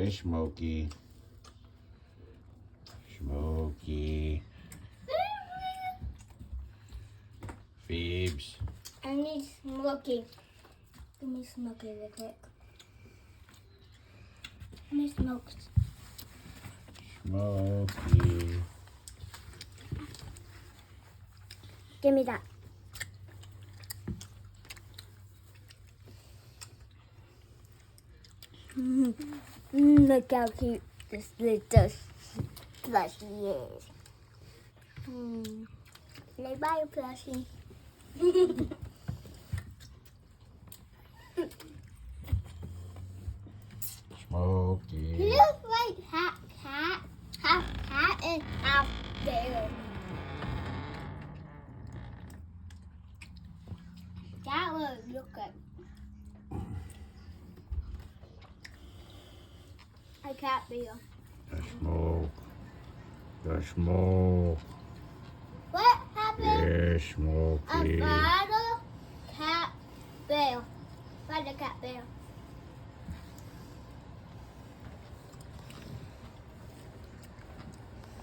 There's Smokey. Smokey. Phoebes. I need Smokey. Give me Smokey real quick. I need Smokey. Smokey. Give me that. Look how cute this little plushie is. Say bye, plushie. Smokey. He looks like half cat and half bear. That would look good. A cat bear. The smoke. The smoke. What happened? There's A Smokey. bottle cat bear. Where's the cat bear?